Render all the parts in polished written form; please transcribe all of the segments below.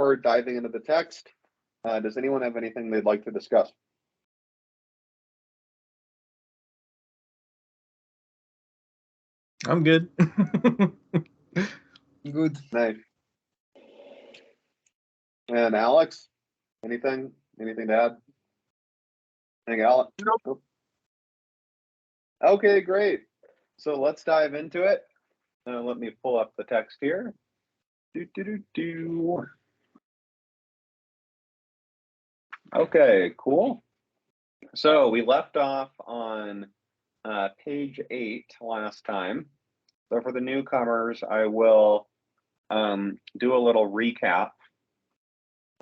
before diving into the text, does anyone have anything they'd like to discuss? I'm good. Good. Nice. And Alex, anything to add? Anything, Alex? Nope. Okay, great. So let's dive into it. Let me pull up the text here. Okay, cool. So we left off on page 8 last time. So for the newcomers, I will do a little recap.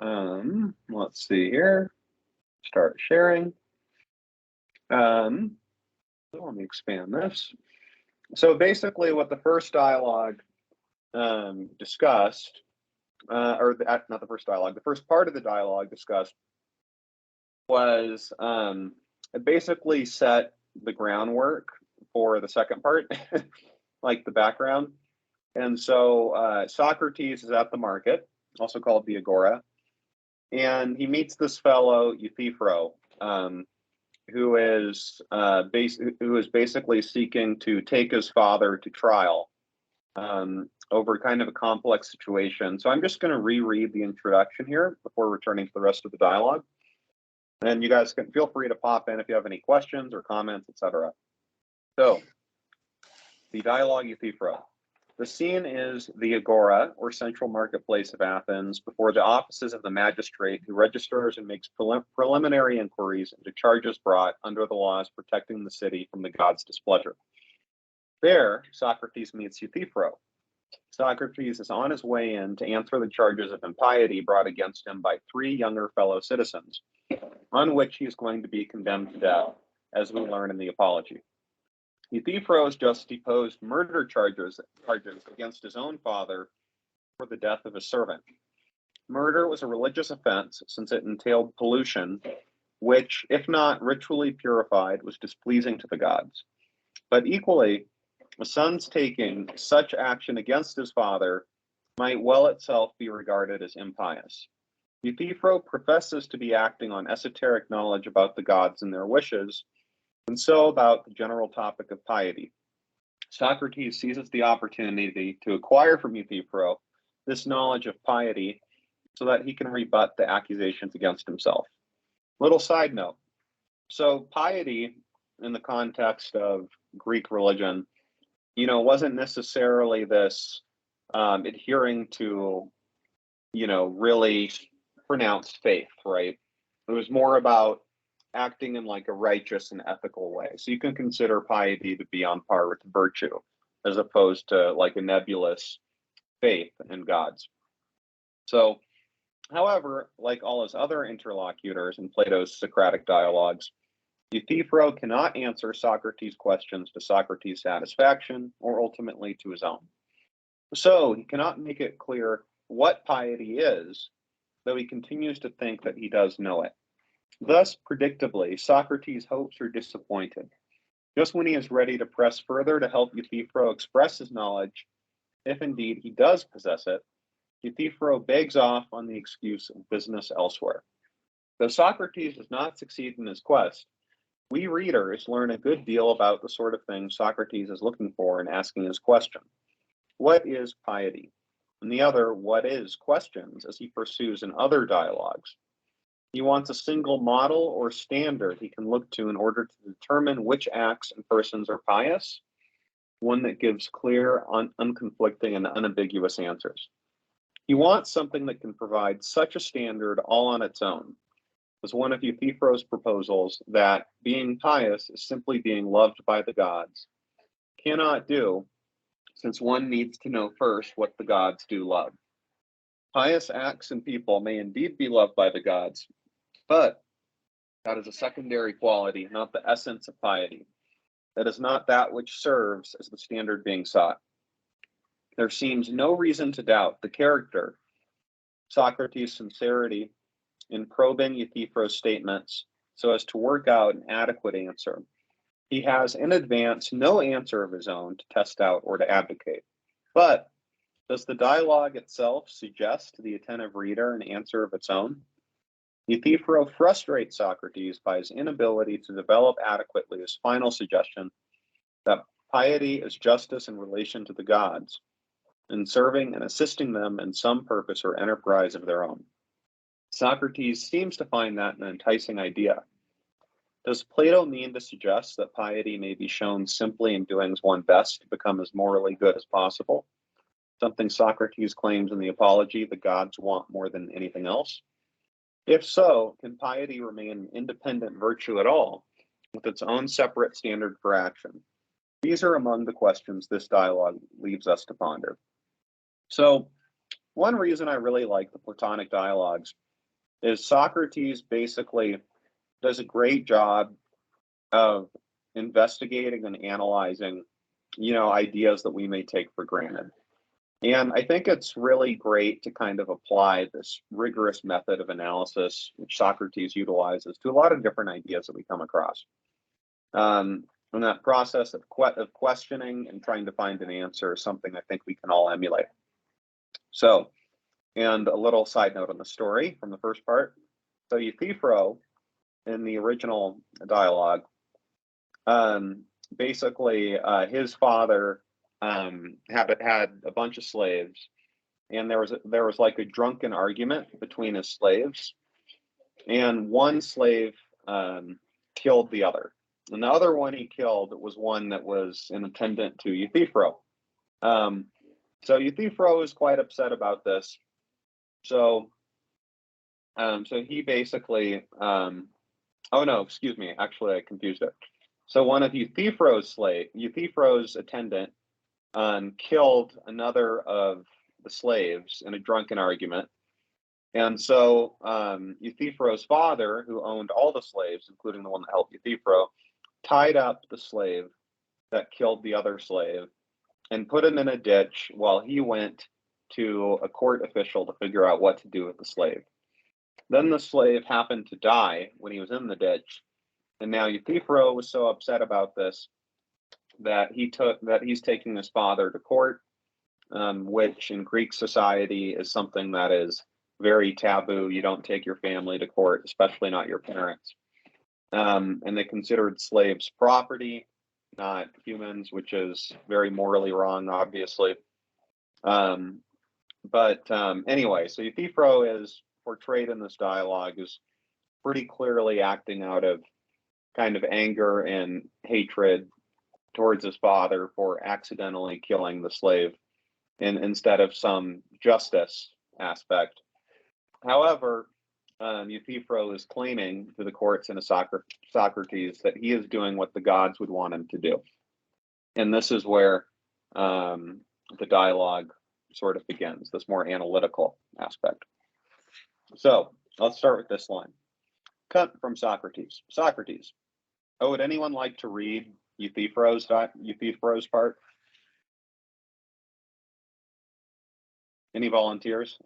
Let's see here. Start sharing. So let me expand this. So basically what the first dialogue discussed, not the first dialogue, the first part of the dialogue discussed was it basically set the groundwork for the second part, like the background. And so Socrates is at the market, also called the Agora, and he meets this fellow Euthyphro, who is basically seeking to take his father to trial over kind of a complex situation. So I'm just going to reread the introduction here before returning to the rest of the dialogue. And you guys can feel free to pop in if you have any questions or comments, etc. So, the dialogue Euthyphro. The scene is the Agora, or central marketplace of Athens, before the offices of the magistrate who registers and makes preliminary inquiries into charges brought under the laws protecting the city from the gods' displeasure. There, Socrates meets Euthyphro. Socrates is on his way in to answer the charges of impiety brought against him by 3 younger fellow citizens, on which he is going to be condemned to death, as we learn in the Apology. Euthyphro has just deposed murder charges against his own father for the death of his servant. Murder was a religious offense since it entailed pollution, which, if not ritually purified, was displeasing to the gods. But equally, a son's taking such action against his father might well itself be regarded as impious. Euthyphro professes to be acting on esoteric knowledge about the gods and their wishes, and so about the general topic of piety. Socrates seizes the opportunity to acquire from Euthyphro this knowledge of piety so that he can rebut the accusations against himself. Little side note. So piety, in the context of Greek religion, wasn't necessarily this adhering to, really pronounced faith, right? It was more about acting in like a righteous and ethical way. So you can consider piety to be on par with virtue, as opposed to like a nebulous faith in gods. So, however, like all his other interlocutors in Plato's Socratic dialogues, Euthyphro cannot answer Socrates' questions to Socrates' satisfaction or ultimately to his own. So he cannot make it clear what piety is, though he continues to think that he does know it. Thus, predictably, Socrates' hopes are disappointed. Just when he is ready to press further to help Euthyphro express his knowledge, if indeed he does possess it, Euthyphro begs off on the excuse of business elsewhere. Though Socrates does not succeed in his quest, we readers learn a good deal about the sort of thing Socrates is looking for in asking his question. What is piety? And the other, what is, questions as he pursues in other dialogues. He wants a single model or standard he can look to in order to determine which acts and persons are pious, one that gives clear, unconflicting, and unambiguous answers. He wants something that can provide such a standard all on its own, as one of Euthyphro's proposals that being pious is simply being loved by the gods, cannot do, since one needs to know first what the gods do love. Pious acts and people may indeed be loved by the gods, but that is a secondary quality, not the essence of piety. That is not that which serves as the standard being sought. There seems no reason to doubt the character, Socrates' sincerity in probing Euthyphro's statements so as to work out an adequate answer. He has in advance no answer of his own to test out or to advocate, but Does the dialogue itself suggest to the attentive reader an answer of its own? Euthyphro frustrates Socrates by his inability to develop adequately his final suggestion that piety is justice in relation to the gods, in serving and assisting them in some purpose or enterprise of their own. Socrates seems to find that an enticing idea. Does Plato mean to suggest that piety may be shown simply in doing one's best to become as morally good as possible? Something Socrates claims in the Apology the gods want more than anything else? If so, can piety remain an independent virtue at all, with its own separate standard for action? These are among the questions this dialogue leaves us to ponder. So, one reason I really like the Platonic dialogues is Socrates basically does a great job of investigating and analyzing, ideas that we may take for granted. And I think it's really great to kind of apply this rigorous method of analysis, which Socrates utilizes, to a lot of different ideas that we come across. And that process of questioning and trying to find an answer is something I think we can all emulate. So, and a little side note on the story from the first part. So Euthyphro, in the original dialogue, basically his father had a bunch of slaves, and there was like a drunken argument between his slaves, and one slave killed the other, and the other one he killed was one that was an attendant to Euthyphro. So Euthyphro is quite upset about this. So he basically, oh no, excuse me, actually I confused it. So one of Euthyphro's attendant, killed another of the slaves in a drunken argument. And so Euthyphro's father, who owned all the slaves, including the one that helped Euthyphro, tied up the slave that killed the other slave and put him in a ditch while he went to a court official to figure out what to do with the slave. Then the slave happened to die when he was in the ditch, and now Euthyphro was so upset about this that he's taking his father to court, which in Greek society is something that is very taboo. You don't take your family to court, especially not your parents. And they considered slaves property, not humans, which is very morally wrong, obviously. But anyway, so Euthyphro is portrayed in this dialogue as pretty clearly acting out of kind of anger and hatred towards his father for accidentally killing the slave instead of some justice aspect. However, Euthyphro is claiming to the courts and to Socrates that he is doing what the gods would want him to do. And this is where the dialogue sort of begins, this more analytical aspect. So let's start with this line. Cut from Socrates. Socrates, would anyone like to read Euthyphro's part? Any volunteers?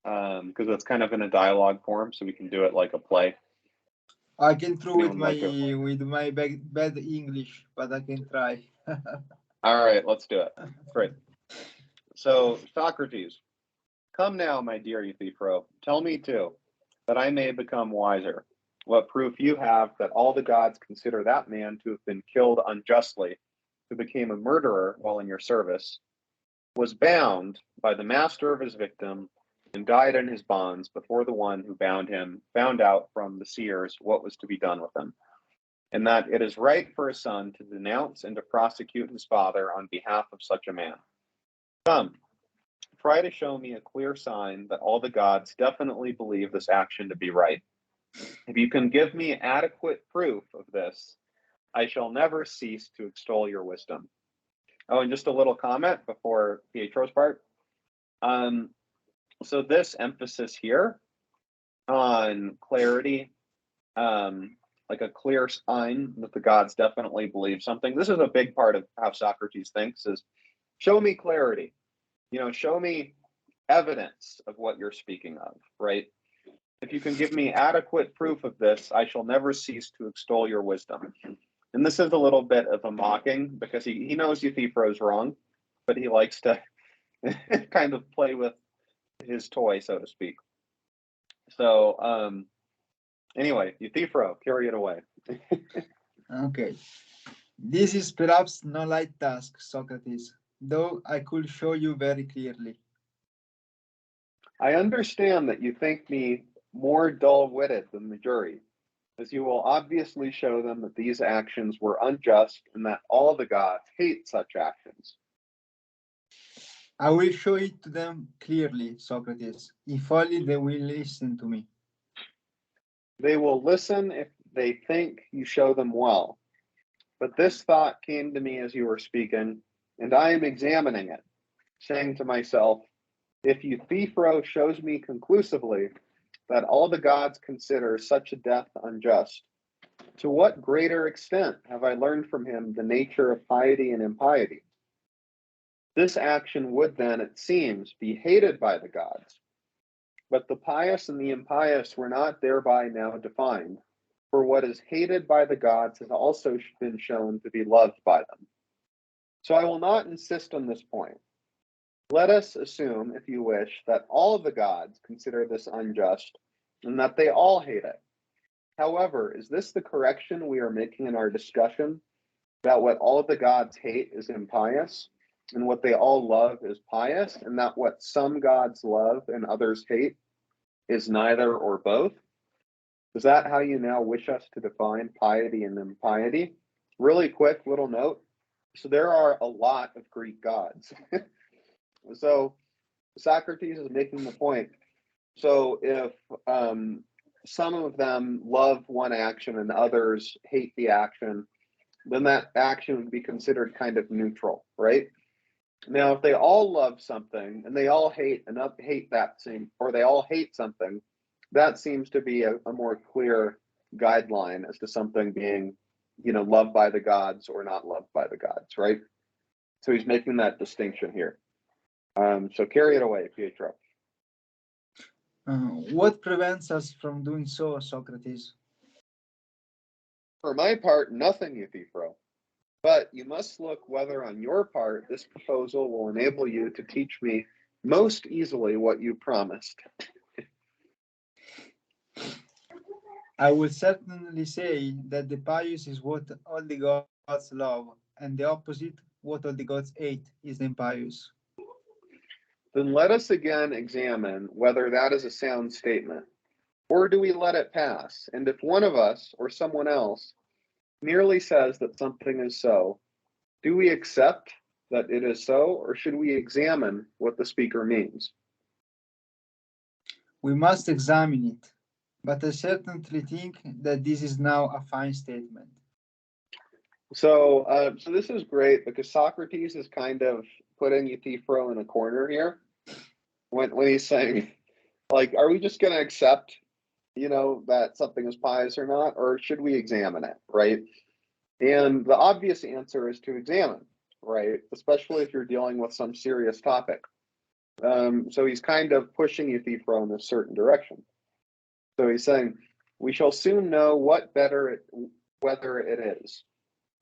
Because it's kind of in a dialogue form, so we can do it like a play. I can throw with my bad English, but I can try. All right, let's do it. Great. So Socrates, come now, my dear Euthyphro, tell me too, that I may become wiser, what proof you have that all the gods consider that man to have been killed unjustly, who became a murderer while in your service, was bound by the master of his victim, and died in his bonds before the one who bound him found out from the seers what was to be done with him, and that it is right for a son to denounce and to prosecute his father on behalf of such a man. Come, try to show me a clear sign that all the gods definitely believe this action to be right. If you can give me adequate proof of this, I shall never cease to extol your wisdom. Oh, and just a little comment before Pietro's part. So this emphasis here on clarity, like a clear sign that the gods definitely believe something. This is a big part of how Socrates thinks, is show me clarity. Show me evidence of what you're speaking of, right? If you can give me adequate proof of this, I shall never cease to extol your wisdom. And this is a little bit of a mocking because he knows Euthyphro's wrong, but he likes to kind of play with his toy, so to speak. So anyway, Euthyphro, carry it away. Okay. This is perhaps no light task, Socrates, though I could show you very clearly. I understand that you think me more dull-witted than the jury, as you will obviously show them that these actions were unjust and that all the gods hate such actions. I will show it to them clearly, Socrates, if only they will listen to me. They will listen if they think you show them well. But this thought came to me as you were speaking, and I am examining it, saying to myself, if Euthyphro shows me conclusively that all the gods consider such a death unjust, to what greater extent have I learned from him the nature of piety and impiety? This action would then, it seems, be hated by the gods. But the pious and the impious were not thereby now defined, for what is hated by the gods has also been shown to be loved by them. So I will not insist on this point. Let us assume, if you wish, that all the gods consider this unjust and that they all hate it. However, is this the correction we are making in our discussion, that what all the gods hate is impious, and what they all love is pious, and that what some gods love and others hate is neither or both? Is that how you now wish us to define piety and impiety? Really quick little note. So there are a lot of Greek gods. So Socrates is making the point. So if some of them love one action and others hate the action, then that action would be considered kind of neutral, right? Now, if they all love something and they all hate that same, or they all hate something, that seems to be a more clear guideline as to something being, loved by the gods or not loved by the gods, right? So he's making that distinction here. So carry it away, Pietro. What prevents us from doing so, Socrates? For my part, nothing, Euthyphro. But you must look whether on your part this proposal will enable you to teach me most easily what you promised. I will certainly say that the pious is what all the gods love, and the opposite, what all the gods hate, is the impious. Then let us again examine whether that is a sound statement, or do we let it pass? And if one of us or someone else merely says that something is so, do we accept that it is so, or should we examine what the speaker means? We must examine it, but I certainly think that this is now a fine statement. So this is great because Socrates is kind of putting Euthyphro in a corner here when he's saying, like, are we just going to accept, that something is pious or not, or should we examine it, right? And the obvious answer is to examine, right? Especially if you're dealing with some serious topic. So he's kind of pushing Euthyphro in a certain direction. So he's saying, we shall soon know whether it is.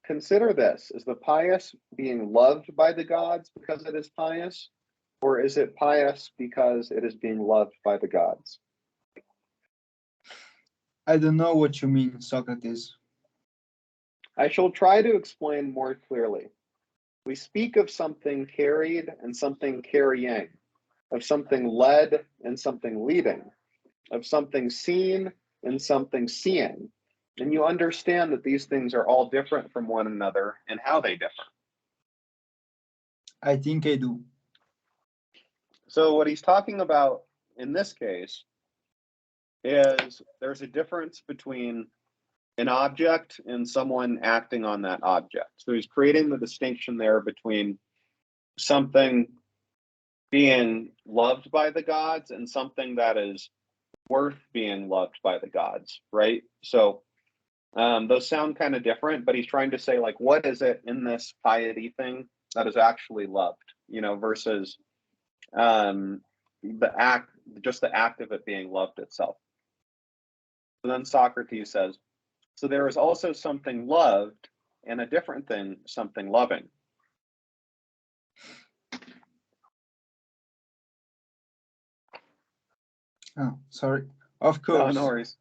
Consider this, is the pious being loved by the gods because it is pious, or is it pious because it is being loved by the gods? I don't know what you mean, Socrates. I shall try to explain more clearly. We speak of something carried and something carrying, of something led and something leading, of something seen and something seeing. And you understand that these things are all different from one another and how they differ. I think I do. So what he's talking about in this case is there's a difference between an object and someone acting on that object. So he's creating the distinction there between something being loved by the gods and something that is worth being loved by the gods, right? So those sound kind of different, but he's trying to say, like, what is it in this piety thing that is actually loved, versus the act of it being loved itself. So then Socrates says, so there is also something loved and a different thing something loving. Oh, sorry. Of No, course. no worries.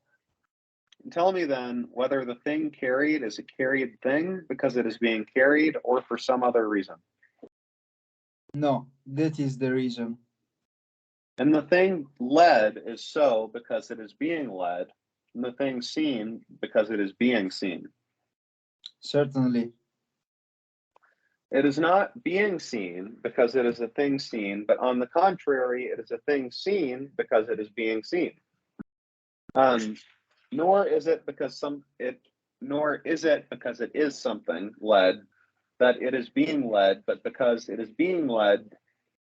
Tell me then whether the thing carried is a carried thing because it is being carried or for some other reason. No, that is the reason. And the thing led is so because it is being led, and the thing seen because it is being seen. Certainly. It is not being seen because it is a thing seen, but on the contrary, it is a thing seen because it is being seen. Nor is it because it is something led that it is being led, but because it is being led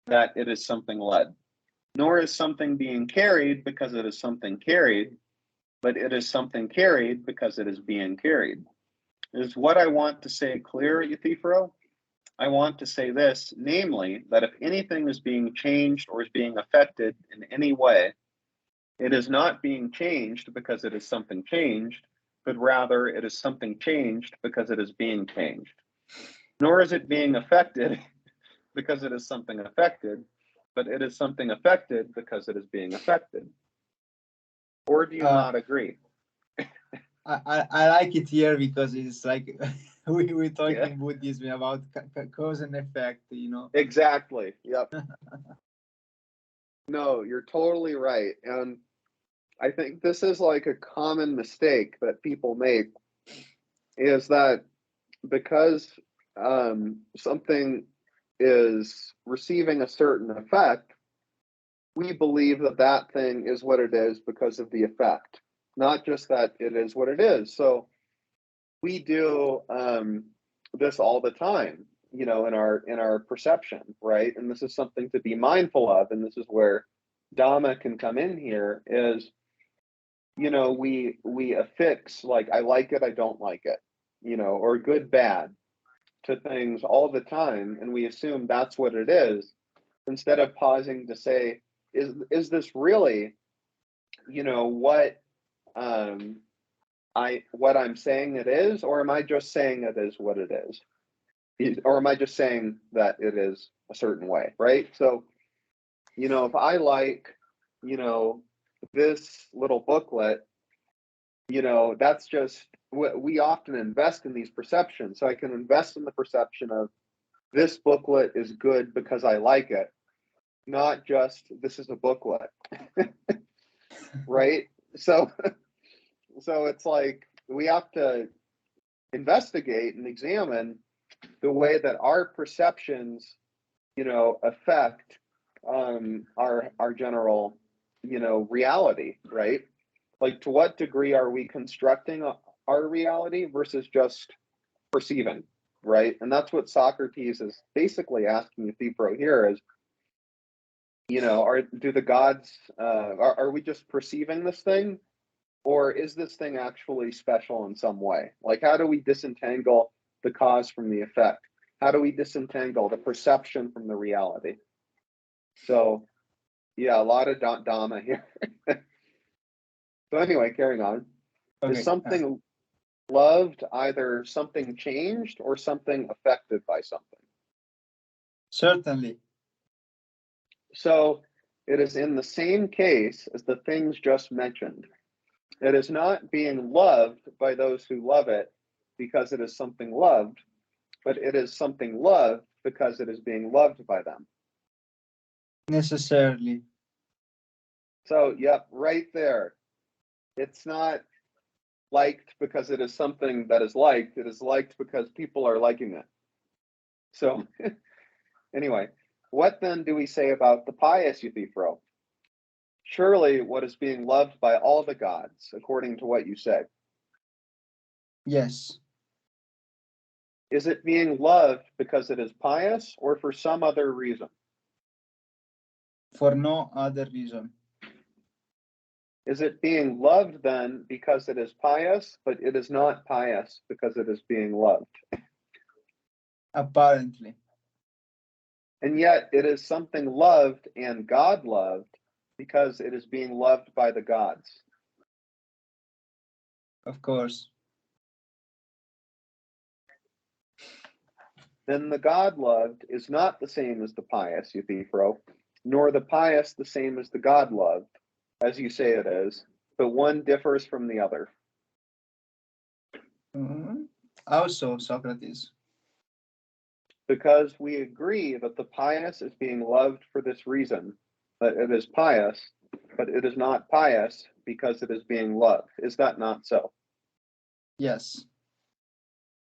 that it is something led. Nor is something being carried because it is something carried, but it is something carried because it is being carried. Is what I want to say clear, Euthyphro? I want to say this, namely, that if anything is being changed or is being affected in any way, it is not being changed because it is something changed, but rather it is something changed because it is being changed. Nor is it being affected because it is something affected, but it is something affected because it is being affected. Or do you not agree? I like it here because it's like we talk in Buddhism about cause and effect, you know. Exactly. Yep. No, you're totally right. And I think this is like a common mistake that people make, is that because something is receiving a certain effect, we believe that that thing is what it is because of the effect, not just that it is what it is. So we do this all the time, you know, in our perception, right? And this is something to be mindful of, and this is where Dhamma can come in here. Is, you know, we affix, like, I like it, I don't like it, you know, or good bad to things all the time, and we assume that's what it is, instead of pausing to say, is this really, you know, what what I'm saying it is, or am I just saying it is what it is? Or am I just saying that it is a certain way, right? So, you know, if I like, you know, this little booklet, you know, that's just, we often invest in these perceptions. So I can invest in the perception of this booklet is good because I like it, not just this is a booklet, right? So, so it's like we have to investigate and examine the way that our perceptions, you know, affect our general, you know, reality, right? Like, to what degree are we constructing our reality versus just perceiving, right? And that's what Socrates is basically asking Euthyphro here is, you know, do the gods, are we just perceiving this thing? Or is this thing actually special in some way? Like, how do we disentangle the cause from the effect? How do we disentangle the perception from the reality? So, yeah, a lot of Dhamma here. So anyway, carrying on. Okay. Is something loved either something changed or something affected by something? Certainly. So it is in the same case as the things just mentioned. It is not being loved by those who love it because it is something loved, but it is something loved because it is being loved by them. Necessarily. So, yep, right there. It's not liked because it is something that is liked. It is liked because people are liking it. So, anyway, what then do we say about the pious, Euthyphro? Surely what is being loved by all the gods, according to what you say. Yes. Is it being loved because it is pious or for some other reason? For no other reason. Is it being loved then because it is pious, but it is not pious because it is being loved? Apparently. And yet it is something loved and God loved because it is being loved by the gods. Of course. then the God loved is not the same as the pious, Euthyphro, nor the pious the same as the God loved, as you say it is, but one differs from the other. How so, Socrates? Because we agree that the pious is being loved for this reason, that it is pious, but it is not pious because it is being loved. Is that not so? Yes.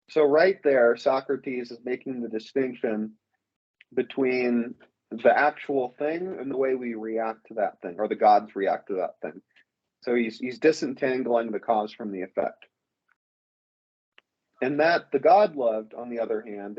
So right there, Socrates is making the distinction between the actual thing and the way we react to that thing, or the gods react to that thing. So he's disentangling the cause from the effect. And that the God loved, on the other hand,